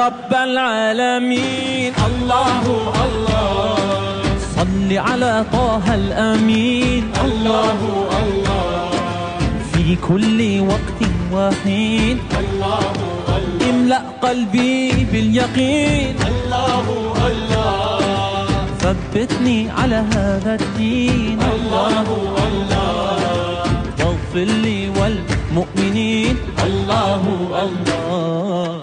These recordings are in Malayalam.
رب العالمين الله الله صل على طه الأمين الله الله في كل وقت وحين الله الله املأ قلبي باليقين الله الله ثبتني على هذا الدين الله الله واغفر لي والمؤمنين الله الله.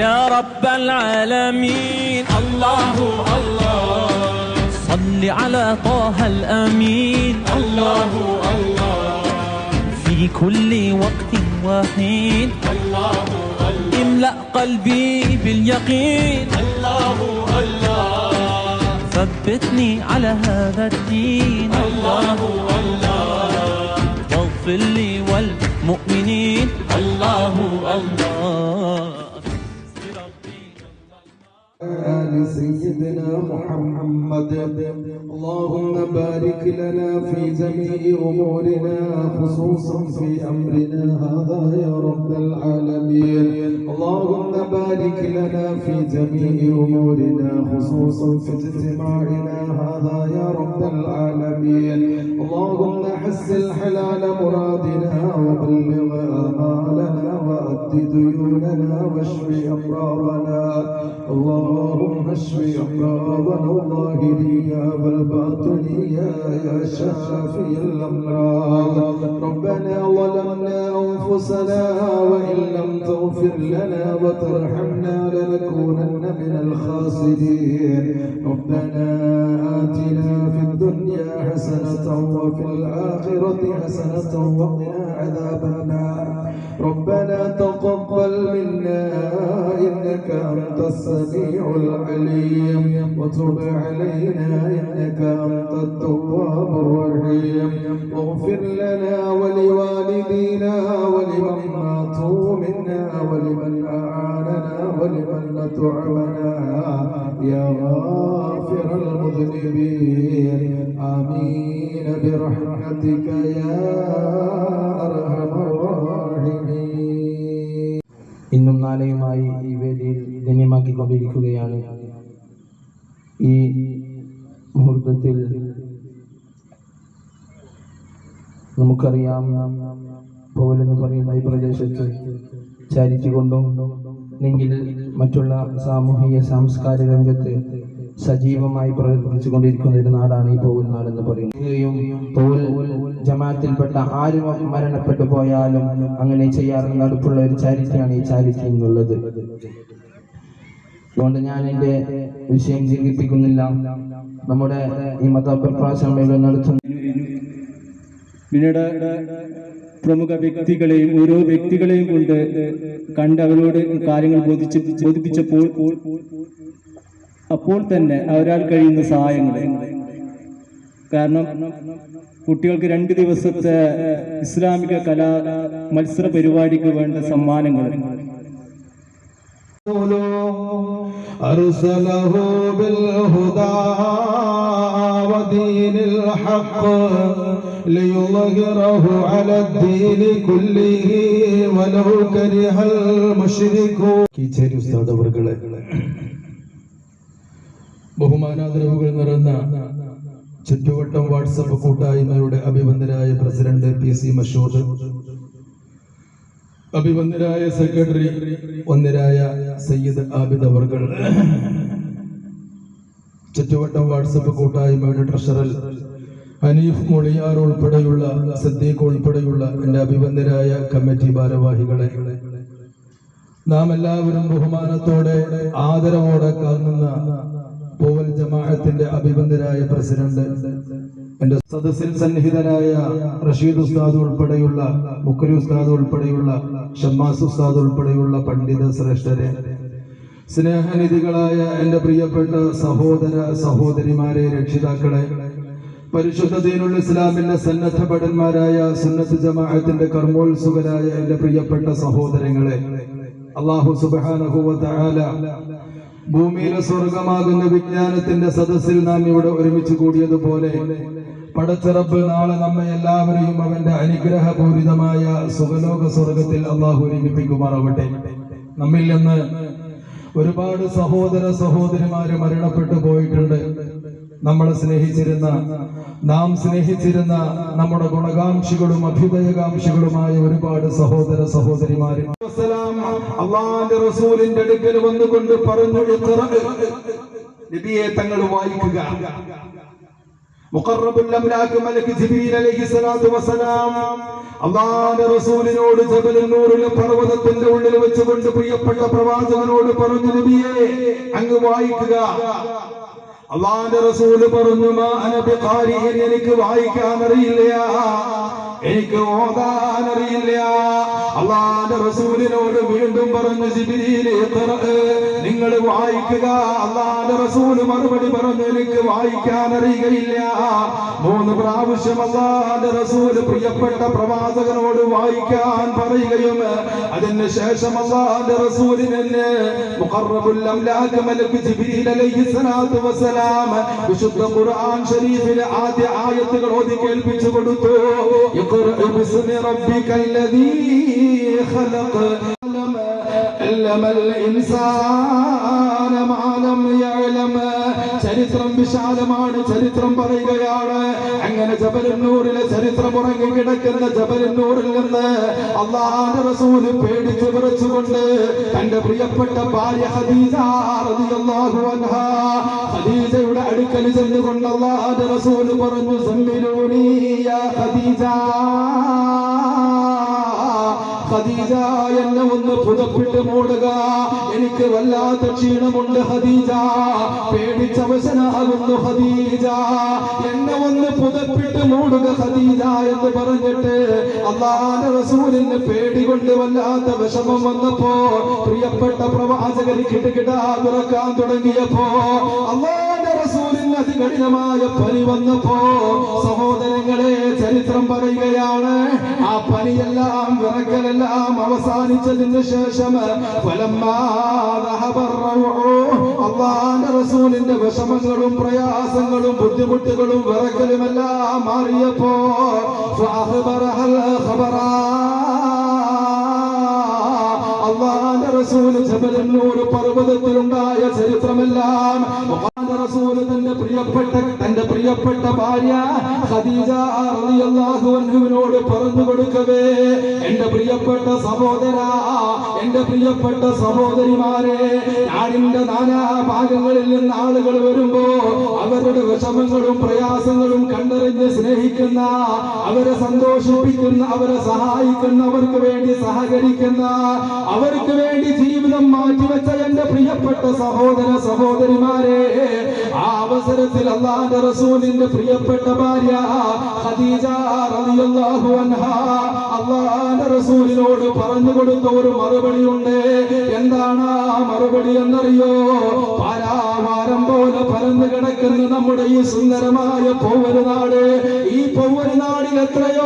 يا رب العالمين الله الله صل على طه الأمين الله الله في كل وقت وحين الله الله املأ قلبي باليقين الله الله ثبتني على هذا الدين الله الله واغفر لي والمؤمنين الله الله. آل سيدنا محمد اللهم بارك لنا في جميع أمورنا خصوصا في أمرنا هذا يا رب العالمين. اللهم بارك لنا في جميع أمورنا خصوصا في اجتماعنا هذا يا رب العالمين. اللهم حسن حلال مرادنا وبلغ آمالنا وأد ديوننا واشف أمراضنا اللهم اشف أمراضنا الظاهرية والباطنية يا شافي الأمراض. ربنا ظلمنا أنفسنا وإن لم تغفر لنا وترحمنا لنكونن من الخاسرين. ربنا آتنا في الدنيا حسنة وفي الآخرة حسنة وقنا عذاب النار. ربنا تقبل منا إنك أنت السميع العليم وتب علينا إنك أنت التواب الرحيم. واغفر لنا ولوالدينا ولمن ماتوا منا ولمن أعاننا ولمن نطعمنا يا غافر المذنبين آمين برحمتك يا أرحم الراحمين. ഇന്നും നാളെയുമായി ഈ വേദിയിൽ ധന്യമാക്കിക്കൊണ്ടിരിക്കുകയാണ്. ഈ മുഹൂർത്തത്തിൽ നമുക്കറിയാം, പൗലെന്ന് പറയുന്ന ഈ പ്രദേശത്ത് ചാരിറ്റി കൊണ്ടും അല്ലെങ്കിൽ മറ്റുള്ള സാമൂഹിക സാംസ്കാരിക രംഗത്ത് സജീവമായി പ്രവർത്തിച്ചു കൊണ്ടിരിക്കുന്ന ഒരു നാടാണ് ഈ പൗൽ നാട് എന്ന് പറയുന്നത്. പൗൽ ജമാഅത്തിൽപ്പെട്ട ആരും മരണപ്പെട്ടു പോയാലും അങ്ങനെ ചെയ്യാറുള്ള അടുപ്പുള്ള ഒരു ചാരിറ്റിയാണ് ഈ ചാരിറ്റി എന്നുള്ളത്. അതുകൊണ്ട് ഞാൻ എൻ്റെ വിഷയം ദീർഘിപ്പിക്കുന്നില്ല. നമ്മുടെ ഈ മതപ്രഭാഷണം നടത്തുന്ന പിന്നീട് പ്രമുഖ വ്യക്തികളെയും ഓരോ വ്യക്തികളെയും കൊണ്ട് കണ്ട് അവരോട് കാര്യങ്ങൾ ബോധിപ്പിച്ചപ്പോൾ അപ്പോൾ തന്നെ അവരാൽ കഴിയുന്ന സഹായങ്ങൾ, കാരണം കുട്ടികൾക്ക് 2 ദിവസത്തെ ഇസ്ലാമിക കലാ മത്സര പരിപാടിക്ക് വേണ്ട സമ്മാനങ്ങൾ أرسله بالهدى ودين الحق ليظهره على الدين كله ولو كره المشركون. കീച്ചേരി ഉസ്താദ് അവർകളെ, ബഹുമാനാദരവുകൾ നിറഞ്ഞ ചുറ്റുവട്ടം വാട്സപ്പ് കൂട്ടായ്മയുടെ അഭിവന്ദനായ പ്രസിഡന്റ് PC മഷൂദ്, അഭിവന്ദനായ സെക്രട്ടറി ഒന്നരായ സയ്യിദ് ആബിദ് അവർകൾ, ചുറ്റുവട്ടം വാട്സപ്പ് കൂട്ടായ്മയുടെ ട്രഷറർ ഹനീഫ് മൊളിയാർ ഉൾപ്പെടെയുള്ള സദ്ദീഖ് ഉൾപ്പെടെയുള്ള എൻ്റെ അഭിവന്ദനായ കമ്മിറ്റി ഭാരവാഹികളെ, നാം എല്ലാവരും ബഹുമാനത്തോടെ ആദരവോടെ കാണുന്ന പൗൽ ജമാഅത്തിന്റെ അഭിവന്ദനായ പ്രസിഡന്റ്, എന്റെ സദസ്സിൽ സന്നിഹിതനായ റഷീദ് ഉസ്താദ് ഉൾപ്പെടെയുള്ള മുക്കരി ഉസ്താദ് ഉൾപ്പെടെയുള്ള ഷമ്മാസ് ഉസ്താദ് ഉൾപ്പെടെയുള്ള പണ്ഡിത ശ്രേഷ്ഠരെ, സ്നേഹനിധികളായ എൻ്റെ പ്രിയപ്പെട്ട സഹോദര സഹോദരിമാരെ, രക്ഷിതാക്കളെ, പരിശുദ്ധ ദീനുൽ ഇസ്ലാമിന്റെ സന്നദ്ധ ഭടന്മാരായ സുന്നത്ത് ജമാഅത്തിന്റെ കർമ്മോത്സുകരായ എന്റെ പ്രിയപ്പെട്ട സഹോദരങ്ങളെ, അല്ലാഹു സുബ്ഹാനഹു വ തആല ഭൂമിയിലെ സ്വർഗമാകുന്ന വിജ്ഞാനത്തിന്റെ സദസ്സിൽ നാം ഇവിടെ ഒരുമിച്ച് കൂടിയതുപോലെ പടച്ച റബ്ബ് നാളെ നമ്മെ എല്ലാവരെയും അവന്റെ അനുഗ്രഹപൂരിതമായ സുഖലോക സ്വർഗത്തിൽ അല്ലാഹു ഒരുമിപ്പിക്കുമാറാവട്ടെ. നമ്മിൽ നിന്ന് ഒരുപാട് സഹോദര സഹോദരിമാര് മരണപ്പെട്ടു പോയിട്ടുണ്ട്. നമ്മളെ നാം സ്നേഹിച്ചിരുന്ന നമ്മുടെ ഗുണകാംക്ഷികളും അഭ്യുദയകാംക്ഷികളുമായ ഒരുപാട് സഹോദര സഹോദരിമാര് അല്ലാഹുവിന്റെ റസൂലിന്റെ അടുക്കൽ വന്നുകൊണ്ട് പറഞ്ഞു, നബിയെ തങ്ങൾ വായിക്കുക. മുഖറബുൽ അംലാക് മലക്ക് ജിബ്രീൽ അലൈഹിസ്സലാത്തു വസ്സലാം അല്ലാഹുവിന്റെ റസൂലിനോട് ജബലുൻ നൂറിലെ പർവതത്തിന്റെ ഉള്ളിൽ വെച്ചുകൊണ്ട് പ്രിയപ്പെട്ട പ്രവാചകനോട് പറഞ്ഞു, നബിയെ അങ്ങ് വായിക്കുക. അല്ലാഹുവിന്റെ റസൂൽ പറഞ്ഞു, മാ അന ബിഖാരിഇൻ, എനിക്ക് വായിക്കാൻ അറിയില്ല, എനിക്ക് ഓതാൻ അറിയില്ല. അല്ലാഹുവിന്റെ റസൂലിനോട് വീണ്ടും പറഞ്ഞു, ജിബ്രീൽ നിങ്ങൾ വായിക്കുക. അല്ലാഹുവിന്റെ റസൂൽ മറുപടി പറഞ്ഞു, എനിക്ക് വായിക്കാൻ അറിയുകയില്ല. 3 പ്രാവശ്യം അല്ലാഹുവിന്റെ റസൂൽ പ്രിയപ്പെട്ട പ്രവാചകനോട് വായിക്കാൻ പറയുകയും അതിന് ശേഷം അല്ലാഹുവിന്റെ റസൂലിനെ മുഖറബുൽ അംലാക് മലക്ക് ജിബ്രീൽ അലൈഹിസ്സലാത്തു വസ്സലാം വിശുദ്ധ ഖുർആൻ ശരീഫിലെ ആദ്യ ആയത്തുകൾ ഓതി കേൾപ്പിച്ചു കൊടുത്തു. ഇഖ്റഅ ബിസ്മി റബ്ബിക്കല്ലദീ ഖലഖ അല്ലമൽ ഇൻസാന മാ ലം യഅലം. ചരിത്രം വിശാലമാണ്, ചരിത്രം പറയുകയാണ്. അങ്ങനെ ജബലുൻ നൂറിലെ ചരിത്രം ഉറങ്ങി കിടക്കുന്ന ജബലുൻ നൂറിൽ നിന്ന് അല്ലാഹുവിന്റെ റസൂൽ പേടിച്ചു വിറച്ചുകൊണ്ട് തന്റെ പ്രിയപ്പെട്ട ഭാര്യ ഖദീജ റളിയല്ലാഹു അൻഹാ ഖദീജയുടെ അടുക്കൽ ചെന്നുകൊണ്ട് അല്ലാഹുവിന്റെ റസൂൽ പറഞ്ഞു, സമ്മിലൂനി യാ ഖദീജ, ഖദീജ എന്നെ ഒന്ന് പുതപ്പിട്ട് മൂടുക, എനിക്ക് വല്ലാത്ത ക്ഷീണമുണ്ട് ഖദീജ, പേടിച്ചവശനാകുന്നു ഖദീജ, എന്നെ ഒന്ന് പുതപ്പിട്ട് മൂടുക ഖദീജ എന്ന് പറഞ്ഞിട്ട് അല്ലാഹുവിന്റെ റസൂലിന് പേടി കൊണ്ട് വല്ലാത്ത വിഷമം വന്നപ്പോ പ്രിയപ്പെട്ട പ്രവാചകൻ കിടുകിടാ തുറക്കാൻ തുടങ്ങിയപ്പോ അല്ലാഹുവിന്റെ റസൂലിന് അതികഠിനമായ പനി വന്നപ്പോ സഹോദരങ്ങളെ ചരിത്രം പറയുകയാണ്, ആ പനിയെല്ലാം വിറക്കലെല്ലാം അവസാനിച്ചതിന് ശേഷം അല്ലാഹുവിന്റെ റസൂലിന്റെ വിഷമങ്ങളും പ്രയാസങ്ങളും ബുദ്ധിമുട്ടുകളും വിറക്കലുമെല്ലാം മാറിയപ്പോ അല്ലാഹുവിന്റെ റസൂൽ ജബലുൻ നൂർ പർവതത്തിലുണ്ടായ ചരിത്രമെല്ലാം റസൂൽ തന്റെ പ്രിയപ്പെട്ട ഭാര്യ ഖദീജ റളിയല്ലാഹു അൻഹുവിനോട് പറഞ്ഞു കൊടുക്കവേ, എന്റെ പ്രിയപ്പെട്ട സഹോദരാ, എന്റെ പ്രിയപ്പെട്ട സഹോദരിമാരെ, നാടിന്റെ നാനാ ഭാഗങ്ങളിൽ നിന്ന് ആളുകൾ വരുമ്പോ അവരുടെ വിഷമങ്ങളും പ്രയാസങ്ങളും കണ്ടറിഞ്ഞ് സ്നേഹിക്കുന്ന, അവരെ സന്തോഷിപ്പിക്കുന്ന, അവരെ സഹായിക്കുന്ന, അവർക്ക് വേണ്ടി സഹകരിക്കുന്ന, അവർക്ക് വേണ്ടി ജീവിതം മാറ്റിവെച്ച എന്റെ പ്രിയപ്പെട്ട സഹോദര സഹോദരിമാരെ, ആ അവസരത്തിൽ അല്ലാഹുവിന്റെ റസൂലിന്റെ പ്രിയപ്പെട്ട ഭാര്യ ഖദീജ റളിയല്ലാഹു അൻഹാ അല്ലാഹുവിന്റെ റസൂലിനോട് പറഞ്ഞു കൊടുത്ത ഒരു മറുപടി ഉണ്ട്. എന്താണ് ആ മറുപടി എന്നറിയോ? പാരാവാരം പോലെ പരന്നു കിടക്കുന്ന നമ്മുടെ ഈ സുന്ദരമായ പൗവരുനാട്, ഈ പൗവരുനാടിൽ എത്രയോ,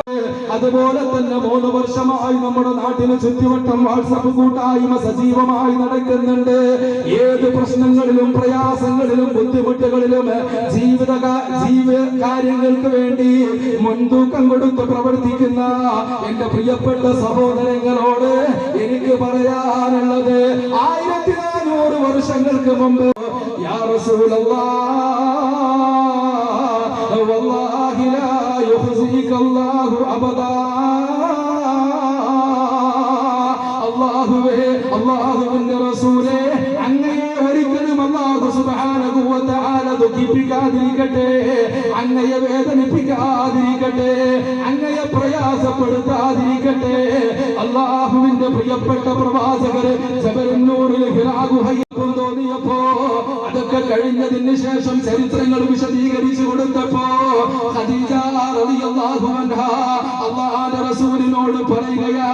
അതുപോലെ തന്നെ 3 വർഷമായി നമ്മുടെ നാട്ടിന് ചുറ്റുവട്ടം വാട്സപ്പ് കൂട്ടായ്മ സജീവമായി നടക്കുന്നുണ്ട്. ഏത് പ്രശ്നങ്ങളിലും പ്രയാസങ്ങളിലും ബുദ്ധിമുട്ടുകളിലും ജീവിത കാര്യങ്ങൾക്ക് വേണ്ടി മുൻതൂക്കം കൊടുത്ത് പ്രവർത്തിക്കുന്ന എന്റെ പ്രിയപ്പെട്ട സഹോദരങ്ങളോട് എനിക്ക് പറയാനുള്ളത്, 1400 വർഷങ്ങൾക്ക് മുമ്പ് യാ റസൂലല്ലാഹ് വല്ലാഹി ലാ യുഖ്സികല്ലാഹു അബദാ, അല്ലാഹുവേ, അല്ലാഹുവിന്റെ റസൂലേ, അങ്ങയെ ഒരിക്കലും അല്ലാഹു സുബ്ഹാനഹു വ തആല ദുഃഖിപ്പിക്കാതിരിക്കട്ടെ, അങ്ങയെ വേദനിപ്പിക്കാതിരിക്കട്ടെ, അങ്ങയെ പ്രയാസപ്പെടുത്താതിരിക്കട്ടെ. അല്ലാഹുവിന്റെ പ്രിയപ്പെട്ട പ്രവാചകർ ജബലുൻ നൂറിൽ ഹിറാ ഗുഹയിൽ തോന്നിയപ്പോ അതൊക്കെ കഴിഞ്ഞതിന് ശേഷം ചരിത്രങ്ങൾ വിശദീകരിച്ചു കൊടുത്തപ്പോ ഖദീജ റളിയല്ലാഹു അൻഹാ അല്ലാഹുവിന്റെ റസൂലിനോട് പറയുകയാ,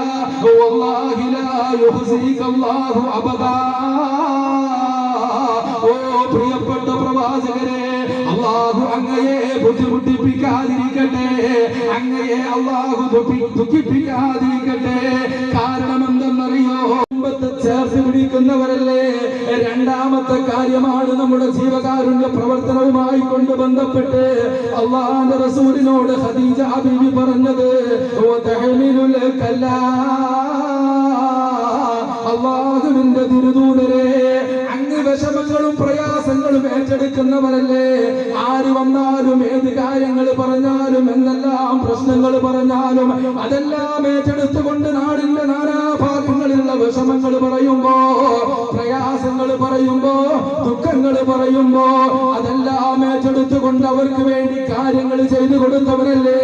വല്ലാഹി ലാ യുഖ്സികല്ലാഹു അബദാ, ഓ പ്രിയപ്പെട്ട പ്രവാചകരെ, അള്ളാഹു അങ്ങയെ ബുദ്ധിമുട്ടിപ്പിക്കാതിരിക്കട്ടെ, അങ്ങയെ അള്ളാഹു ദുഃഖിപ്പിക്കാതിരിക്കട്ടെ. കാരണം എന്തെന്നറിയോ? കുടുംബത്തെ ചേർത്ത് പിടിക്കുന്നവരല്ലേ. രണ്ടാമത്തെ കാര്യമാണ് നമ്മുടെ ജീവകാരുണ്യ പ്രവർത്തനവുമായി കൊണ്ട് ബന്ധപ്പെട്ട് അള്ളാഹുവിന്റെ റസൂലിനോട് ഖദീജ ബീവി പറഞ്ഞത്, അള്ളാഹുവിന്റെ തിരുദൂതരെ, അങ്ങ് വിഷമങ്ങളും പ്രയാസങ്ങളും ഏറ്റെടുക്കുന്നവരല്ലേ. ആര് വന്നാലും ഏത് കാര്യങ്ങൾ പറഞ്ഞാലും എന്തെല്ലാം പ്രശ്നങ്ങൾ പറഞ്ഞാലും അതെല്ലാം ഏറ്റെടുത്തുകൊണ്ട് നാടിന്റെ നാനാഭാഗങ്ങളിലുള്ള വിഷമങ്ങൾ പറയുമ്പോ, പ്രയാസങ്ങൾ പറയുമ്പോ, ദുഃഖങ്ങൾ പറയുമ്പോ അതെല്ലാം ഏറ്റെടുത്തുകൊണ്ട് അവർക്ക് വേണ്ടി കാര്യങ്ങൾ ചെയ്തു കൊടുത്തവരല്ലേ.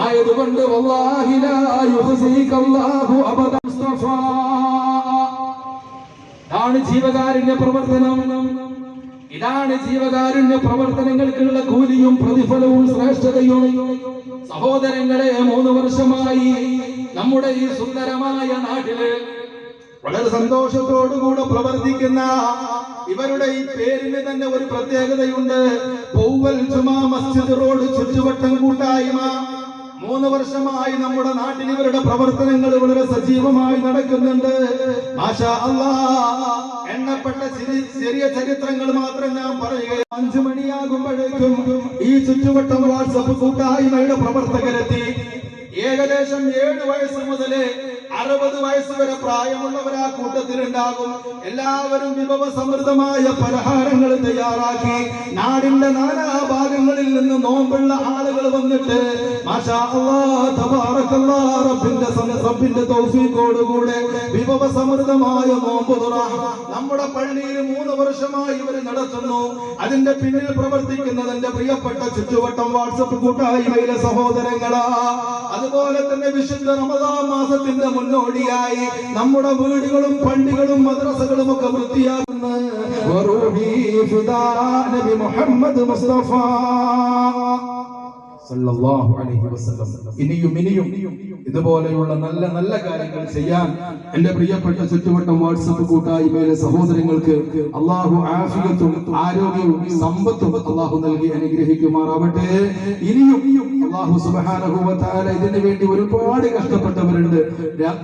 ആയതുകൊണ്ട് വല്ലാഹി ലാ യുഖ്സിക അല്ലാഹു അബദ. മുസ്തഫ ഇതാണ് ജീവകാരുണ്യ പ്രവർത്തനം. ഇതാണ് ജീവകാരുണ്യ പ്രവർത്തനങ്ങൾക്കുള്ള കൂലിയും പ്രതിഫലവും ശ്രേഷ്ഠതയും. സഹോദരങ്ങളെ, 3 വർഷമായി നമ്മുടെ ഈ സുന്ദരമായ നാട്ടില് വളരെ സന്തോഷത്തോടുകൂടെ പ്രവർത്തിക്കുന്ന ഇവരുടെ ഈ പേരിന് തന്നെ ഒരു പ്രത്യേകതയുണ്ട്. പൗവൽ ജുമാ മസ്ജിദ് റോഡ് ചുറ്റുവട്ടം കൂട്ടായ്മ 3 വർഷമായി നമ്മുടെ നാട്ടിൽ ഇവരുടെ പ്രവർത്തനങ്ങൾ വളരെ സജീവമായി നടക്കുന്നുണ്ട്. മാഷാ അല്ലാഹ്, എണ്ണപ്പെട്ട ചെറിയ ചരിത്രങ്ങൾ മാത്രം ഞാൻ പറയുക. 5 മണിയാകുമ്പോഴേക്കും ഈ ചുറ്റുവട്ടം വാട്സപ്പ് കൂട്ടായ്മയുടെ പ്രവർത്തകരെത്തി. ഏകദേശം 7 വയസ്സ് മുതൽ 60 വയസ്സ് വരെ പ്രായമുള്ളവർ ആ കൂട്ടത്തിലുണ്ടാകും. എല്ലാവരും വിഭവ സമൃദ്ധമായ പലഹാരങ്ങൾ തയ്യാറാക്കി നാടിന്റെ നാനാഭാഗങ്ങളിൽ നിന്ന് നോമ്പുള്ള ആളുകൾ വന്നിട്ട് മാഷാ അല്ലാഹ് തബാറകല്ലാഹ് റബ്ബിന്റെ തൗഫീഖോടുകൂടെ വിഭവ സമൃദ്ധമായ നോമ്പ് തുറ നമ്മുടെ പള്ളിയിൽ 3 വർഷമായി ഇവർ നടത്തുന്നു. അതിന്റെ പിന്നിൽ പ്രവർത്തിക്കുന്നത് എന്റെ പ്രിയപ്പെട്ട ചുറ്റുവട്ടം വാട്സപ്പ് കൂട്ടായ്മയിലെ സഹോദരങ്ങളാ. അതുപോലെ തന്നെ വിശുദ്ധ റമദാൻ മാസത്തിന്റെ മുന്നോടിയായി നമ്മുടെ വീടുകളും പള്ളികളും മദ്രസകളും ഒക്കെ വൃത്തിയാക്കുന്ന നബി മുഹമ്മദ് മുസ്തഫ സല്ലല്ലാഹു അലൈഹി വസല്ലം. ഇനിയും ഇതുപോലെയുള്ള നല്ല നല്ല കാര്യങ്ങൾ ചെയ്യാൻ എന്റെ പ്രിയപ്പെട്ട ചുറ്റുവട്ടം വാട്സപ്പ് കൂട്ടായ്മയിലെ സഹോദരങ്ങൾക്ക് അള്ളാഹു ആഫിയത്തും ആരോഗ്യവും സമ്പത്തും അള്ളാഹു നൽകി അനുഗ്രഹിക്കുമാറാവട്ടെ. ഇനിയും അള്ളാഹു സുബ്ഹാനഹു വ തആല ഇതിനു വേണ്ടി ഒരുപാട് കഷ്ടപ്പെട്ടവരുണ്ട്.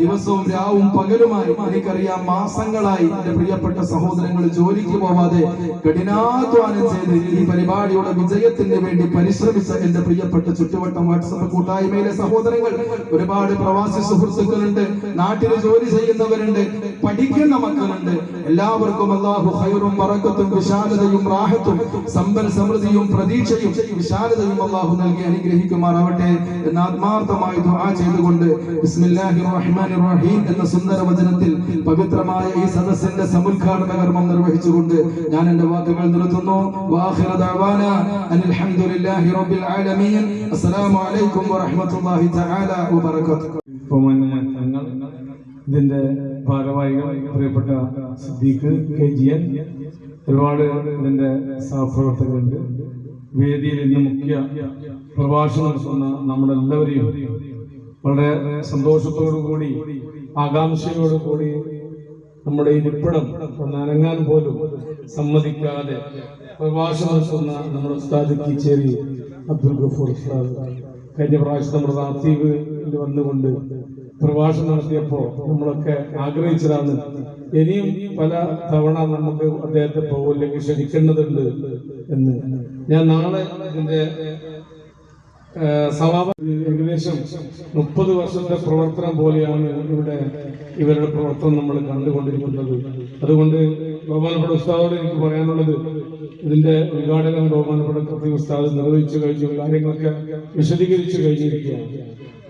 ദിവസവും രാവും പകലുമായി എനിക്കറിയാം, മാസങ്ങളായി എന്റെ പ്രിയപ്പെട്ട സഹോദരങ്ങൾ ജോലിക്ക് പോവാതെ കഠിനാധ്വാനം ചെയ്ത് ഈ പരിപാടിയുടെ വിജയത്തിന് വേണ്ടി പരിശ്രമിച്ച എന്റെ പ്രിയപ്പെട്ട ചുറ്റുവട്ടം വാട്സപ്പ് കൂട്ടായ്മയിലെ സഹോദരങ്ങൾ, ഒരുപാട് പ്രവാസി സുഹൃത്തുക്കളുണ്ട്, നാട്ടിൽ ജോലി ചെയ്യുന്നവരുണ്ട്, പഠിക്കുന്ന മക്കളുണ്ട്. എല്ലാവർക്കും അല്ലാഹു ഖൈറും ബറക്കത്തും വിശാലതയും റാഹത്തും സമ്പൽ സമൃദ്ധിയും പ്രതീക്ഷയും വിശാലതയും അല്ലാഹു നൽകി അനുഗ്രഹിക്കുമാറാവട്ടെ എന്ന് ആത്മാർത്ഥമായി ദുആ ചെയ്തുകൊണ്ട് ബിസ്മില്ലാഹിർ റഹ്മാനിർ റഹീം എന്ന സുന്ദര വചനത്തിൽ പവിത്രമായ ഈ സദസ്സിന്റെ സമുദ്ഘാടന കർമ്മം നിർവഹിച്ചുകൊണ്ട് ഞാൻ എന്റെ വാക്കുകൾ നിർത്തുന്നു. വആഖിറ ദഅവാനാ അനിൽ ഹംദുലില്ലാഹി റബ്ബിൽ ആലമീൻ. അസ്സലാമു അലൈക്കും വറഹ്മത്തുള്ളാഹി തആല വബറകാതുഹു. ഇതിന്റെ ഭാരവാഹികൾ പ്രിയപ്പെട്ട സിദ്ദീഖ് KGN, ഒരുപാട് ഇതിന്റെ സഹപ്രവർത്തകരുണ്ട്. വേദിയിൽ ഇന്ന് മുഖ്യ പ്രഭാഷണം നടത്തുന്ന നമ്മളെല്ലാവരെയും വളരെ സന്തോഷത്തോടുകൂടി ആകാംക്ഷയോടുകൂടി നമ്മുടെ ഈ ഇരിപ്പിടം നനങ്ങാൻ പോലും സമ്മതിക്കാതെ പ്രഭാഷണം നടത്തുന്ന നമ്മുടെ ഉസ്താദ് കീച്ചേരി അബ്ദുൽ ഗഫൂർ ഉസ്താദ് കഴിഞ്ഞ പ്രാവശ്യം നമ്മുടെ നാത്തീബിൽ വന്നുകൊണ്ട് പ്രഭാഷണം നടത്തിയപ്പോൾ നമ്മളൊക്കെ ആഗ്രഹിച്ചതാണ് ഇനിയും പല തവണ നമുക്ക് അദ്ദേഹത്തെ പോകില്ലെങ്കിൽ ക്ഷണിക്കേണ്ടതുണ്ട് എന്ന്. ഞാൻ നാളെ ഇതിന്റെ ഏകദേശം 30 വർഷത്തെ പ്രവർത്തനം പോലെയാണ് ഇവരുടെ പ്രവർത്തനം നമ്മൾ കണ്ടുകൊണ്ടിരിക്കുന്നത്. അതുകൊണ്ട് ബഹുമാനപ്പെട്ട ഉസ്താദോട് എനിക്ക് പറയാനുള്ളത്, ഇതിന്റെ ഉദ്ഘാടനം ബഹുമാനപ്പെട്ട കത്തി ഉസ്താദ് നിർവഹിച്ചു കഴിഞ്ഞു, കാര്യങ്ങളൊക്കെ വിശദീകരിച്ചു കഴിഞ്ഞിരിക്കുകയാണ്.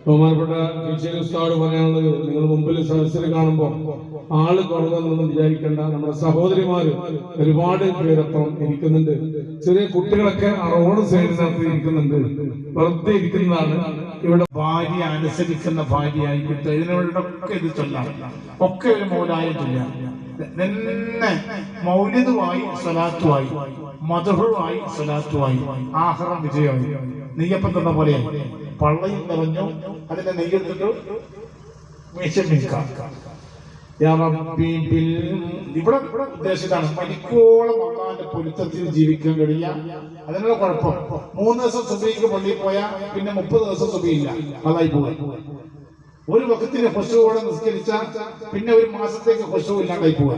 ബഹുമാനപ്പെട്ട ടീച്ചർ ഉസ്താദോട് പറയാനുള്ളത്, നിങ്ങൾ മുമ്പിൽ സദസ്സിൽ കാണുമ്പോൾ ആള് കുറവെന്നൊന്നും വിചാരിക്കേണ്ട. നമ്മുടെ സഹോദരിമാര് ഒരുപാട് പേരപ്പുറം ഇരിക്കുന്നുണ്ട്. ചെറിയ കുട്ടികളൊക്കെ റോഡ് സൈഡിനകത്ത് ഇരിക്കുന്നുണ്ട്. വെറുതെ ഇരിക്കുന്നതാണ്. ഇവിടെ ഭാര്യ അനുസരിക്കുന്ന ഭാര്യയായിക്കിട്ട് ഇതിനോടൊക്കെ ഇത് ചൊല്ലാം. ഒക്കെ ഒരു മൗലായിട്ടില്ല. തന്നെ മൗലിദുമായി സ്വലാത്തുമായി മദ്ഹുവായി സ്വലാത്തുമായി ആഖിറം വിജയമായി നെയ്യപ്പം തന്ന പോലെ പള്ളയും നിറഞ്ഞു. അതിനെ നെയ്യെടുത്തിട്ട് വിഷമിക്കാം. ഇവിടെ ഉദ്ദേശിച്ചാണ് മരിക്കോളം അള്ളാന്റെ പൊരുത്തത്തിൽ ജീവിക്കാൻ കഴിയുക. അതിനുള്ള കുഴപ്പം 3 ദിവസം സുബഹിക്ക് പള്ളിയിൽ പോയാൽ പിന്നെ 30 ദിവസം സുബഹിയില്ല, അതായി പോവുക. ഒരു വഖത്തിന് ഖുശൂഅോടെ നിസ്കരിച്ചാൽ പിന്നെ ഒരു മാസത്തേക്ക് ഖുശൂ ഇല്ലാണ്ടായി പോവുക.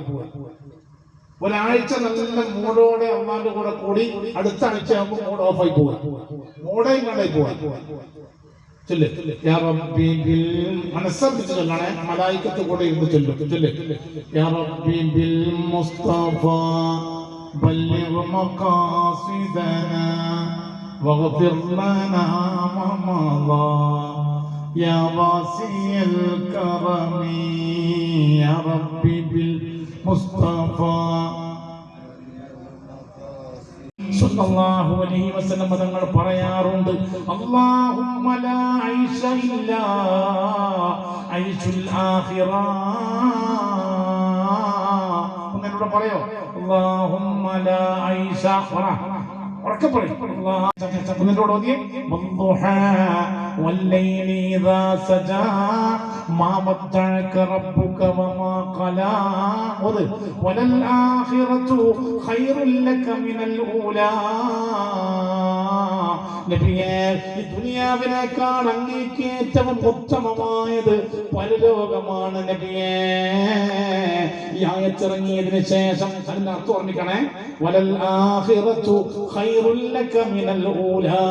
ഒരാഴ്ച നല്ല മൂടോടെ അള്ളാന്റെ കൂടെ കൂടി അടുത്ത ആഴ്ച ആകുമ്പോൾ മൂഡ് ഓഫായി പോവുക, മൂടേ ഇല്ലാണ്ടായി പോവുക. മനസ്സറിച്ച് ചൊല്ലണേ, മലായിക്കത്ത് കൂടെ ഇരുന്ന് ചൊല്ലും. യാ റബ്ബി ബിൽ മുസ്തഫ ബല്ലിഗ് മഖാസിദനാ വഗ്ഫിർ ലനാ മാ മളാ യാ വാസിയൽ കറമി യാ റബ്ബി ബിൽ മുസ്തഫ സല്ലല്ലാഹു അലൈഹി വസല്ലം തങ്ങൾ പറയാറുണ്ട്, അല്ലാഹുമ്മ ലാ ഐശ ഇല്ലാ ഐശുൽ ആഖിറ. എന്നോട് പറയോ, അല്ലാഹുമ്മ ലാ ഐശ, ഉറക്കെ പറയും. എന്നോട് ഓതിയേ, വദ്ദുഹാ വല്ലൈലി ഇദാ സജാ മാ വദ്ദഅക റബ്ബുക വമാ ഖലാ വലൽ ആഖിറതു ഖൈറുൽ ലക മിനൽ ഊലാ. നബിയേ, ഈ ദുനിയാവിനേക്കാൾ അങ്ങേക്ക് ഏറ്റവും ഉത്തമമായത് പരലോകമാണ് നബിയേ. ഈ ആയത്തിറങ്ങിയതിനു ശേഷം അതിന്റെ അർത്ഥം ഓർമ്മിക്കണേ, വലൽ ആഖിറതു ഖൈറുൽ ലക മിനൽ ഊലാ.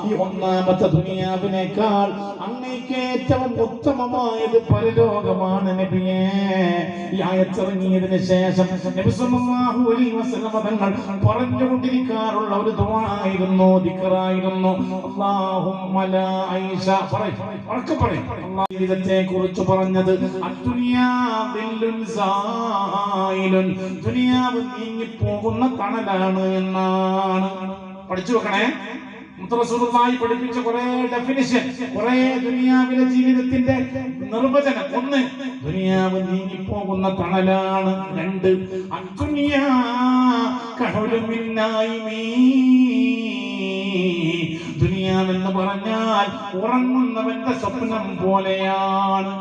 ഈ ഒന്നാമത്തെ ദുനിയാവിനേക്കാൾ അങ്ങേക്ക് ഏറ്റവും ഉത്തമമായത് പരലോകമാണ് നബിയേ. ഈ ആയത്തിറങ്ങിയതിനു ശേഷം നബി സല്ലല്ലാഹു അലൈഹി വസല്ലം തങ്ങൾ പറഞ്ഞുകൊണ്ടിരിക്കാറുള്ള ഒരു ദുആ ആയിരുന്നു, ദിക്റായിരുന്നു. അല്ലാഹുമ്മ ലാ ഐശ, ഉറക്കെ പറയും. അല്ലാഹു ജീവിതത്തെ കുറിച്ച് പറഞ്ഞത് അദ്ദുനിയാ ദില്ലുൻ സായിലുൻ, ദുനിയാവ് നീങ്ങി പോകുന്ന തണലാണ് എന്നാണ്. പഠിച്ചു വെക്കണേ. റസൂലുള്ളാഹി പഠിപ്പിച്ച കുറെ ഡെഫിനിഷൻ, കുറെ ദുനിയാവിലെ ജീവിതത്തിന്റെ നിർവചനം. 1, ദുനിയാവ് നീങ്ങിപ്പോകുന്ന തണലാണ്. 2, അദ്ദുനിയാ കഹുലും മിൻ നായിമീ, ദുനിയാവെന്ന് പറഞ്ഞാൽ ഉറങ്ങുന്നവന്റെ സ്വപ്നം പോലെയാണ്.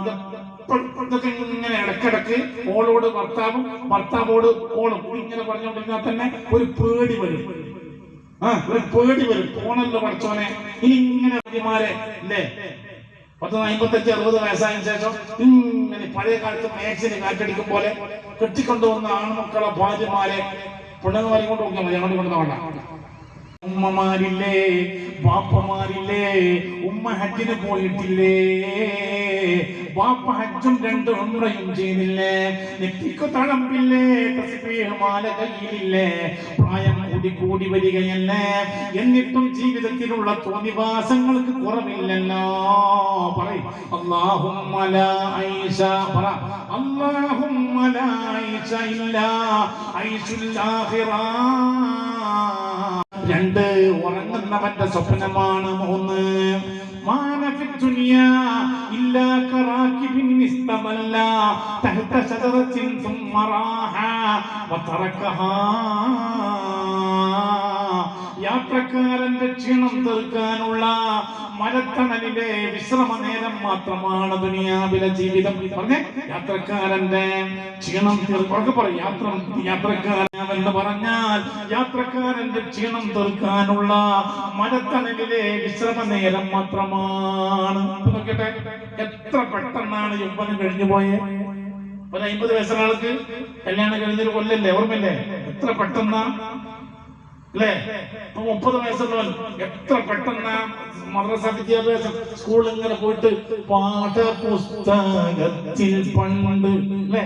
ഇതൊക്കെ ഇങ്ങനെ ഇടക്കിടക്ക് ഓളോട് ഭർത്താവും ഭർത്താവോട് ഓളും ഇങ്ങനെ പറഞ്ഞുകൊണ്ടിരുന്നാൽ തന്നെ ഒരു പേടി വരും. ഒരു പേടി വരും. പോണല്ലോ പഠിച്ചോനെ, ഇനി ഇങ്ങനെ ഭാര്യമാരെ അല്ലേ 55-60 വയസ്സായതിനു ശേഷം ഇങ്ങനെ പഴയ കാലത്ത് മാക്സിന് കാറ്റടിക്കും പോലെ കെട്ടിക്കൊണ്ടുവന്ന ആൺമക്കളെ ഭാര്യമാരെ പെണ്ണുമാരി കൊണ്ട് നോക്കിയാൽ മതി, അങ്ങോട്ട് കൊണ്ട് വേണ്ട. ഉമ്മമാരില്ലേ, ബാപ്പമാരില്ലേ, ഉമ്മ ഹജ്ജിന് പോയിട്ടില്ലേ, ബാപ്പ ഹജ്ജും 2 ഉംറയും ചെയ്തില്ലേ, നെറ്റിക്കു തഴമ്പില്ലേ, തസ്ബീഹ് മാല കയ്യിലില്ലേ, പ്രായം കൂടി വരികയല്ലേ, എന്നിട്ടും ജീവിതത്തിലുള്ള തോന്നിവാസങ്ങൾക്ക് കുറവില്ലല്ലോ. പറയും അല്ലാഹുമ്മ ലാ ഐശ, പറ അല്ലാഹുമ്മ ലാ ഐശ ഇല്ലാ ഐശുൽ ആഖിറ. 2, ഉറങ്ങുന്നവന്റെ സ്വപ്നമാണ്. 3, മാനഫി ദുനിയാ ഇല്ലാ കറാകിബിൻ ഇസ്തമല്ല തഹത ശജറത്തിൻ സുമ്മ റാഹ വതറകഹാ. യാത്രക്കാരന്റെ ക്ഷീണം തീർക്കാനുള്ള മരത്തണലിലെ വിശ്രമ നേരം മാത്രമാണ് ദുനിയാവിലെ ജീവിതം. പറഞ്ഞേ, യാത്രക്കാരന്റെ ക്ഷീണം പറയും. യാത്രക്കാരൻ പറഞ്ഞാൽ യാത്രക്കാരന്റെ ക്ഷീണം തീർക്കാനുള്ള മരത്തണലിലെ വിശ്രമ നേരം മാത്രമാണ്. നോക്കട്ടെ, എത്ര പെട്ടെന്നാണ് യൗവനം കഴിഞ്ഞു പോയേ. ഒരു 50 വയസ്സുള്ള ആൾക്ക് കല്യാണം കഴിഞ്ഞൊരു കൊല്ലല്ലേ, ഓർമ്മയില്ലേ? എത്ര പെട്ടെന്നാ അല്ലേ? 30 വയസ്സുള്ളവൻ എത്ര പെട്ടെന്ന് മദ്രസ വിദ്യാഭ്യാസം സ്കൂളിൽ ഇങ്ങനെ പോയിട്ട് പാഠപുസ്തകത്തിൽ പണ്ട് അല്ലേ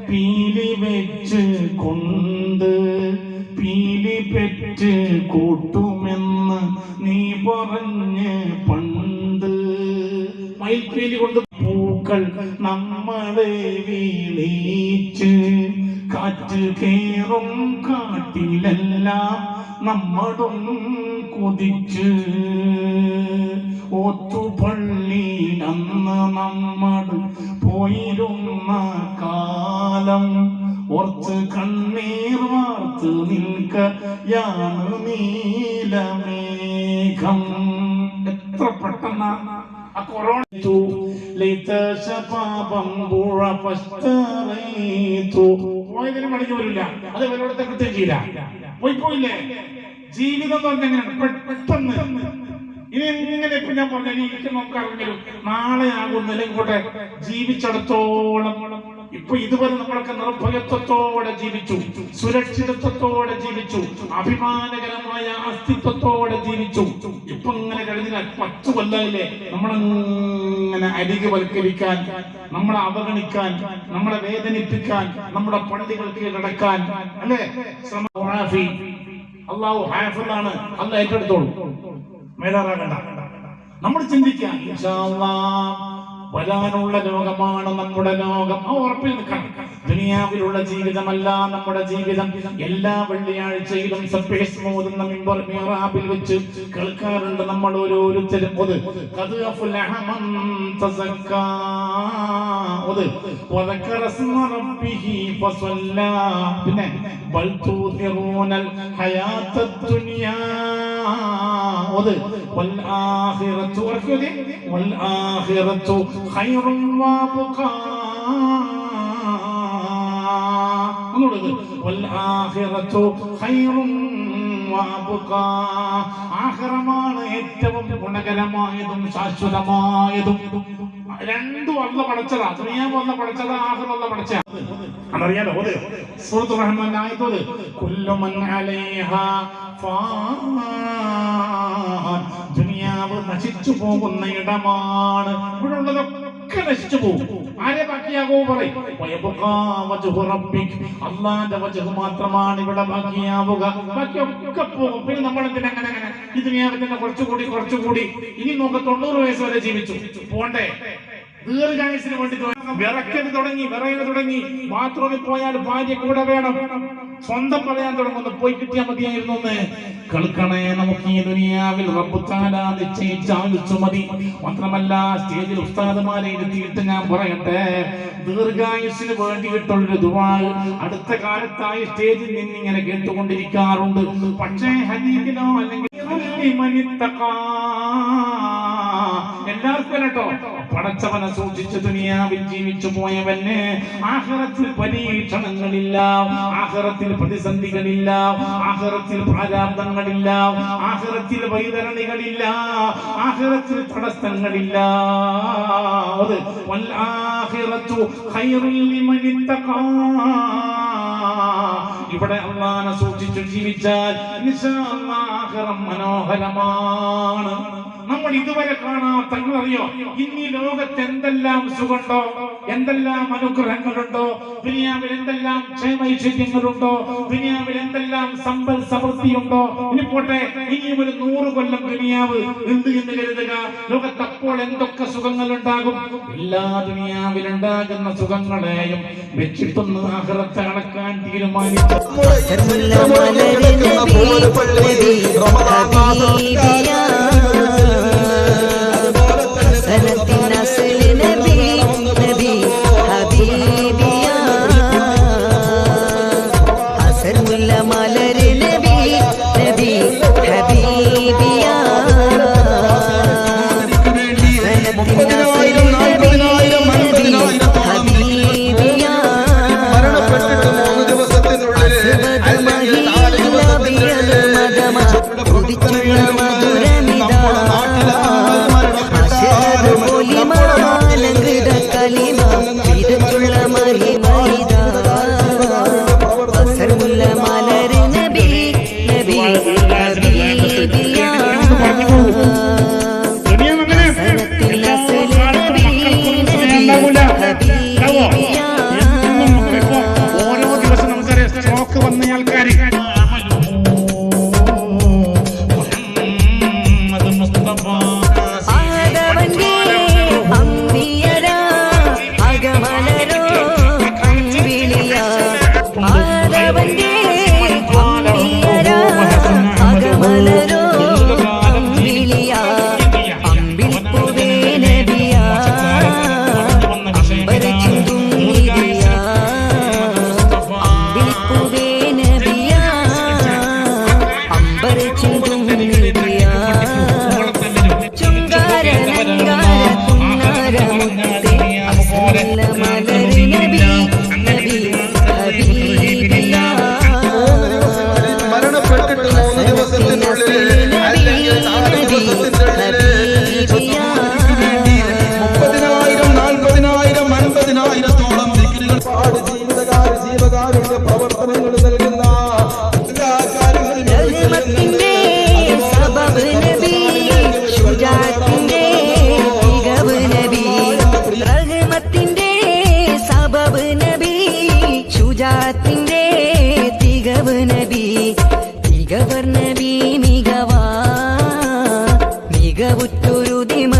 പീലി വെച്ച് കൊണ്ട് പീലി പെറ്റ് കൂട്ടുമെന്ന് നീ പറഞ്ഞ് പണ്ട് മയിൽപ്പീലി കൊണ്ട് പൂക്കൾ നമ്മളെ വീളിച്ച് കാറ്റ് കേറും കാട്ടിലെല്ലാം നമ്മളും കുതിച്ച് ഓത്തുപള്ളി അന്ന് നമ്മൾ പോയിരുന്ന കാലം ഓർത്ത് കണ്ണീർ വാർത്ത് നിൽക്കയാണ് നീലമേഘം. എത്ര പെട്ടെന്നാ ആ കൊറോണ പോയതിന് മടങ്ങി വരില്ല. അത് വല്ലയിടത്തെ കിട്ടുകയും ചെയ്യില്ല. പോയില്ലേ ജീവിതം എന്ന് പറഞ്ഞാൽ പെട്ടെന്ന് ഇനി ഇങ്ങനെ ഇപ്പൊ ഞാൻ പറഞ്ഞ എനിക്ക് നോക്കാറെങ്കിലും നാളെ ആകുന്നില്ല ഇങ്ങോട്ടെ ജീവിച്ചിടത്തോളം ഇപ്പൊ ഇതുവരെ നമ്മളൊക്കെ നിർഭയത്വത്തോടെ ജീവിച്ചു, സുരക്ഷിതത്വത്തോടെ ജീവിച്ചു, അഭിമാനകരമായ അസ്തിത്വത്തോടെ ജീവിച്ചു. ഇപ്പൊ ഇങ്ങനെ കഴിഞ്ഞാൽ 10 കൊല്ലമില്ലേ നമ്മളങ്ങനെ അരികുവൽക്കരിക്കാൻ, നമ്മളെ അവഗണിക്കാൻ, നമ്മളെ വേദനിപ്പിക്കാൻ, നമ്മുടെ പള്ളികൾ കീഴടക്കാൻ അല്ലേ അള്ളാഹു ഹാഫിളാണ്. അല്ലാഹ് ഏറ്റെടുത്തോളൂ, മേലാറാകണ്ട. നമ്മൾ ചിന്തിക്കാം ഇൻഷാ അല്ലാഹ് വരാനുള്ള ലോകമാണ് നമ്മുടെ ലോകം. ആ ഉറപ്പിൽ നിൽക്കണം. ദുനിയാവിലുള്ള ജീവിതമല്ല നമ്മുടെ ജീവിതം. എല്ലാ വെള്ളിയാഴ്ചയിലും സബ്ബിഹിസ്മോദുന്ന മിഹ്റാബിൽ വെച്ച് കേൾക്കാറുണ്ട് നമ്മൾ ഓരോരുത്തരും. ഖദ് അഫ്ലഹ മൻ തസക്കാ, വദക്കറ സ്മ റബ്ബിഹി ഫസല്ലാ, പിന്നെ ബൽ തൂതിറൂനൽ ഹയാത്തദ് ദുനിയാ, വൽ ആഖിറതു വൽ ആഖിറതു ഖൈറുൻ വഅബ്ഖാ, വൽ ആഖിറതു ഖൈറുൻ വഅബ്ഖാ, ആഖിറമാണ് ഏറ്റവും ഗുണകരമായതും ശാശ്വതമായതും. രണ്ടും അല്ലാഹ് പടച്ചതാ. ദുനിയാവ് അല്ലാഹ് പടച്ചതാ, ആഖിറ അല്ലാഹ് പടച്ചതാ. അതറിയാലോ. സൂറത്തുർ റഹ്മാൻ ആയത്ത് കുല്ലു മൻ അലൈഹാ ഫാൻ, ദുനിയാവ് നശിച്ചു പോകുന്ന ഇടമാണ്. ഇവിടെ ഉള്ളതൊക്കെ നശിച്ചു പോകും. ആരെ ബാക്കിയാകോ പറയും. അള്ളാന്റെ വജഹ് മാത്രമാണ് ഇവിടെ ബാക്കിയാവുക. ബാക്കിയൊക്കെ പോകും. പിന്നെ നമ്മളെന്തിനാ അങ്ങനെ ഈ ദുനിയാവിൽ തന്നെ കുറച്ചുകൂടി ഇനി നോക്ക 90 വയസ്സ് വരെ ജീവിച്ചു പോണ്ടേ. ദീർഘായുസിന് വേണ്ടി വിറയ്ക്കൽ തുടങ്ങി. ബാത്റൂമിൽ പോയാൽ ഭാര്യ കൂടെ വേണം. സ്വന്തം പറയാൻ തുടങ്ങുന്നു, പോയി കിട്ടിയാൽ മതിയായിരുന്നു എന്ന്. കേൾക്കണേ, നമുക്ക് ഈ ദുനിയാവിൽ റബ്ബ് തആല നിശ്ചയിച്ച ആയുസ്സ് മതി. മാത്രമല്ല സ്റ്റേജിൽ ഉസ്താദുമാരെ ഇരുത്തിയിട്ട് ഞാൻ പറയട്ടെ, ദീർഘായുസിന് വേണ്ടിയിട്ടുള്ളൊരു ദുആ അടുത്ത കാലത്തായി സ്റ്റേജിൽ നിന്നിങ്ങനെ കേട്ടുകൊണ്ടിരിക്കാറുണ്ട്. പക്ഷേ ഹദീസിലോ അല്ലെങ്കിൽ എല്ലാവർക്കും കേട്ടോ, പടച്ചവനെ സൂക്ഷിച്ച് ദുനിയാവിൽ ജീവിച്ചു പോയവന് ആഖിറത്തിൽ പരീക്ഷണങ്ങളില്ല, ആഖിറത്തിൽ പ്രതിസന്ധികളില്ല, ആഖിറത്തിൽ പ്രാരാബ്ദങ്ങളില്ല, ആഖിറത്തിൽ വൈതരണികളില്ല, ആഖിറത്തിൽ തടസ്സങ്ങളില്ല. വൽ ആഖിറതു ഖൈറുൽ ലിമൻ ഇത്തഖാ, ഇവിടെ അല്ലാഹനെ സൂക്ഷിച്ചു ജീവിച്ചാൽ ഇൻഷാ അല്ലാഹ് ആഖിറം മനോഹരമാണ്. നമ്മൾ ഇതുവരെ കാണാത്ത, നിങ്ങളറിയോ ഇന്ന് ഈ ലോകത്ത് എന്തെല്ലാം സുഖമുണ്ടോ, എന്തെല്ലാം അനുഗ്രഹങ്ങളുണ്ടോ, ദുനിയാവിൽ എന്തെല്ലാം ക്ഷേമൈശ്വര്യങ്ങളുണ്ടോ, ദുനിയാവിൽ എന്തെല്ലാം സമ്പൽ സമൃദ്ധിയുണ്ടോ. ഇനി പോട്ടെ, ഇനിയും ഒരു 100 കൊല്ലം ദുനിയാവ് ഉണ്ട് എന്ന് കരുതുക. ലോകത്ത് അപ്പോൾ എന്തൊക്കെ സുഖങ്ങൾ ഉണ്ടാകും. എല്ലാ ദുനിയാവിലുണ്ടാകുന്ന സുഖങ്ങളെയും വെച്ചിട്ടൊന്ന് ആഖിറത്തെ അളക്കാൻ തീരുമാനിച്ചു. ദുനിയാവ് അങ്ങനെ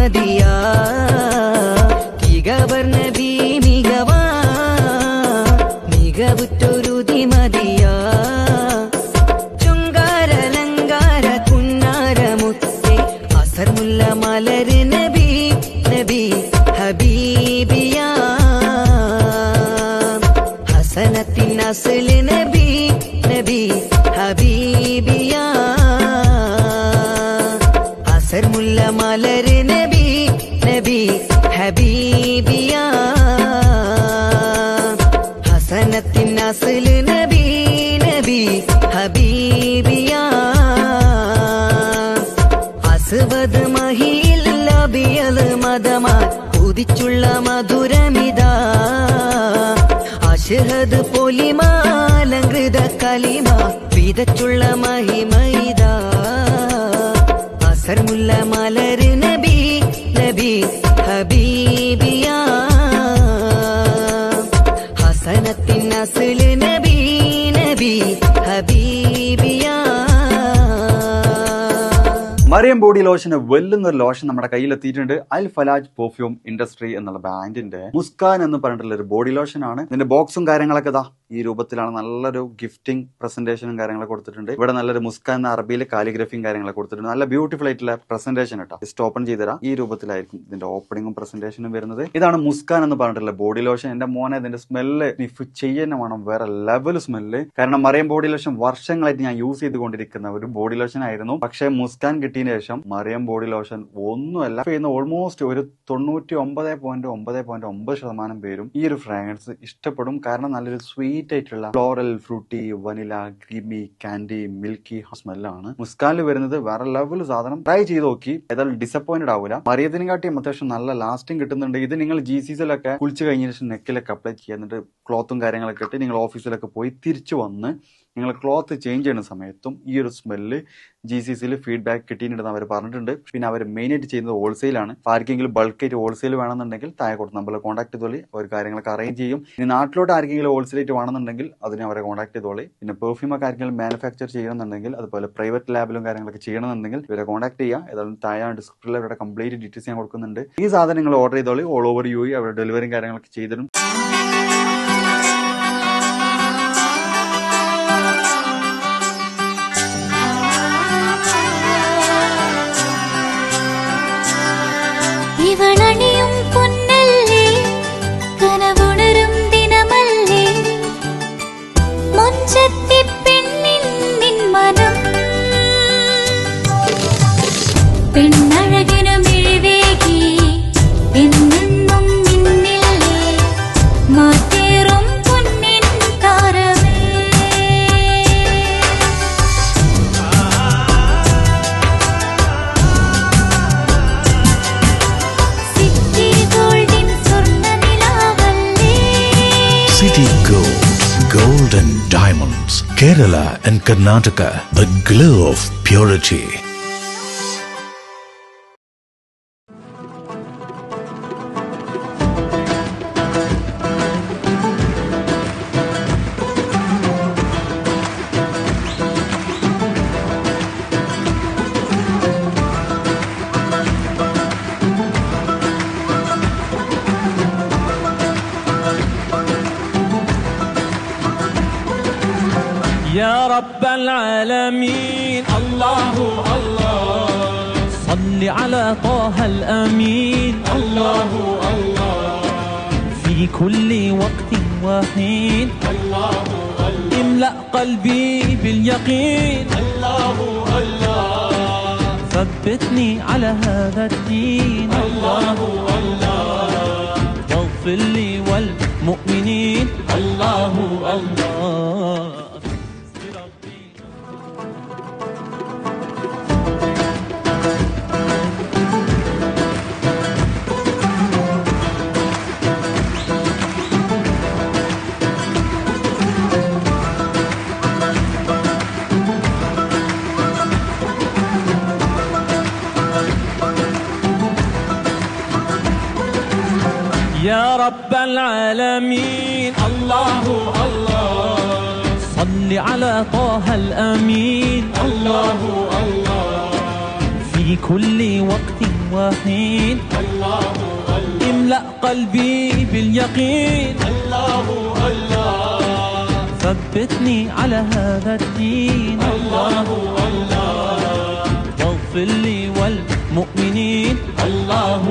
മതിയാ തികവർ നബി മികവാ മികവുറ്റൊരുതി മതിയാ ചുങ്കാരലങ്കാര കുന്നാരമുത്തേ അസർമുല്ല മലര് നബി നബി ഹബീബിയാ ഹസനത്തിൻ അസ്ല് നബി നബി ഹബീബിയാ അസർമുല്ല മലര് നബി നബി ഹബീബിയാ ഹസനത്തിൻ അസ്ല് നബി നബി ഹബീബിയാ അസ്വദ് മഹിയിൽ ലബിയൽ മദമാ കുതിച്ചുള്ള മധുരമിതാ അശ്ഹദ് പൊലിമാലങ്കൃത കലിമ വിതച്ചുള്ള മഹിമൈതാ അസർമുല്ല മലര് നബി നബി ഹബീബിയാ ഹസനത്തിൻ അസ്ല് നബി നബി ഹബീബിയാ. മറിയം ബോഡി ലോഷന് വെല്ലുന്ന ഒരു ലോഷൻ നമ്മുടെ കയ്യിലെത്തിയിട്ടുണ്ട്. അൽ ഫലാജ് പെർഫ്യൂം ഇൻഡസ്ട്രി എന്നുള്ള ബ്രാൻഡിന്റെ മുസ്കാൻ എന്ന് പറഞ്ഞിട്ടുള്ള ഒരു ബോഡി ലോഷൻ ആണ്. ഇതിന്റെ ബോക്സും കാര്യങ്ങളൊക്കെ ദാ ഈ രൂപത്തിലാണ്. നല്ലൊരു ഗിഫ്റ്റിംഗ് പ്രസന്റേഷനും കാര്യങ്ങളൊക്കെ കൊടുത്തിട്ടുണ്ട്. ഇവിടെ നല്ലൊരു മുസ്കാൻ എന്ന അറബിയിൽ കാലിഗ്രഫിയും കാര്യങ്ങളൊക്കെ കൊടുത്തിട്ടുണ്ട്. നല്ല ബ്യൂട്ടിഫുൾ ആയിട്ടുള്ള പ്രസന്റേഷൻ കേട്ടോ. ജസ്റ്റ് ഓപ്പൺ ചെയ്തുതരാം. ഈ രൂപത്തിലായിരിക്കും ഇതിന്റെ ഓപ്പണിംഗും പ്രസന്റേഷനും വരുന്നത്. ഇതാണ് മുസ്കാൻ എന്ന് പറഞ്ഞിട്ടുള്ള ബോഡി ലോഷൻ. എന്റെ മോനെ ഇതിന്റെ സ്മെല്ല് സ്നിഫ് ചെയ്യുന്ന വേണം, വേറെ ലെവൽ സ്മെല്ല്. കാരണം മറിയം ബോഡി ലോഷൻ വർഷങ്ങളായിട്ട് ഞാൻ യൂസ് ചെയ്തുകൊണ്ടിരിക്കുന്ന ഒരു ബോഡി ലോഷൻ ആയിരുന്നു. പക്ഷേ മുസ്കാൻ കിട്ടിയതിന് ശേഷം മറിയം ബോഡി ലോഷൻ ഒന്നുമല്ല ചെയ്യുന്ന ഓൾമോസ്റ്റ് ഒരു 99.9% പേരും ഈ ഒരു ഫ്രാഗ്രൻസ് ഇഷ്ടപ്പെടും. കാരണം നല്ലൊരു സ്വീറ്റ് ആയിട്ടുള്ള floral, fruity, vanilla, creamy, candy, milky സ്മെല്ലാണ് മുസ്കാനിൽ വരുന്നത്. വേറെ ലെവൽ സാധനം. ട്രൈ ചെയ്ത് നോക്കി, ഏതായാലും ഡിസപ്പോയിന്റഡ് ആവില്ല. മറിയത്തിനെക്കാട്ടിയും അത്യാവശ്യം നല്ല ലാസ്റ്റിംഗ് കിട്ടുന്നുണ്ട്. ഇത് നിങ്ങൾ GCCയിലൊക്കെ കുളിച്ച് കഴിഞ്ഞ ശേഷം നെക്കിലൊക്കെ അപ്ലൈ ചെയ്യുക. എന്നിട്ട് ക്ലോത്തും കാര്യങ്ങളൊക്കെ ഇട്ട് നിങ്ങൾ ഓഫീസിലൊക്കെ പോയി തിരിച്ചു വന്ന് നിങ്ങൾ ക്ലോത്ത് ചേഞ്ച് ചെയ്യുന്ന സമയത്തും ഈ ഒരു സ്മെല്ല് GCCയിൽ ഫീഡ്ബാക്ക് കിട്ടിയിട്ടുണ്ടെന്ന് അവർ പറഞ്ഞിട്ടുണ്ട്. പിന്നെ അവർ മെയിനായിട്ട് ചെയ്യുന്നത് ഹോൾസെയിലാണ്. ആർക്കെങ്കിലും ബൾക്കായിട്ട് ഹോൾസെയിൽ വേണമെന്നുണ്ടെങ്കിൽ താഴെ കൊടുത്ത് നമ്മൾ കോൺടാക്ട് ചെയ്തോളി. അവർ കാര്യങ്ങളൊക്കെ അറേഞ്ച് ചെയ്യും. ഇനി നാട്ടിലോട്ട് ആർക്കെങ്കിലും ഹോൾസെയിലായിട്ട് വേണമെന്നുണ്ടെങ്കിൽ അതിനെ അവരെ കോൺടാക്ട് ചെയ്തോളി. പിന്നെ പെർഫ്യൂമൊക്കെ ആർക്കെങ്കിലും മാനുഫാക്ചർ ചെയ്യണമെന്നുണ്ടെങ്കിൽ അതുപോലെ പ്രൈവറ്റ് ലാബിലും കാര്യങ്ങളൊക്കെ ചെയ്യണമെന്നുണ്ടെങ്കിൽ ഇവരെ കോൺടാക്ട് ചെയ്യുക. ഏതായാലും താഴെ ഡിസ്ക്രിപ്ഷനിൽ അവരുടെ കംപ്ലീറ്റ് ഡീറ്റെയിൽസ് ഞാൻ കൊടുക്കുന്നുണ്ട്. ഈ സാധനം നിങ്ങൾ ഓർഡർ ചെയ്തോളി. ഓൾ ഓവർ UAE അവരുടെ ഡെലിവറിയും കാര്യങ്ങളൊക്കെ ചെയ്തിടും. ഇവളണിയും പൊന്നല്ലേ കനവുണരും ദിനമല്ലേ മുഞ്ചത്തി പെണ്ണിൻ നിൻ മനം പെണ്ണഴകിനു മിഴിവേകി എന്നെന്നും നിന്നില്ലേ മാറ്റേറും പൊന്നിൻ താരമേ City Gold, Gold and Diamonds, Kerala and Karnataka, the glow of purity. يا رب العالمين الله الله صل على طه الأمين الله الله في كل وقت وحين الله الله املأ قلبي باليقين الله الله ثبتني على هذا الدين الله الله واغفر لي والمؤمنين الله الله. يا رب العالمين الله الله صل على طه الأمين الله الله في كل وقت وحين املأ قلبي باليقين ثبتني على هذا الدين واغفر لي والمؤمنين الله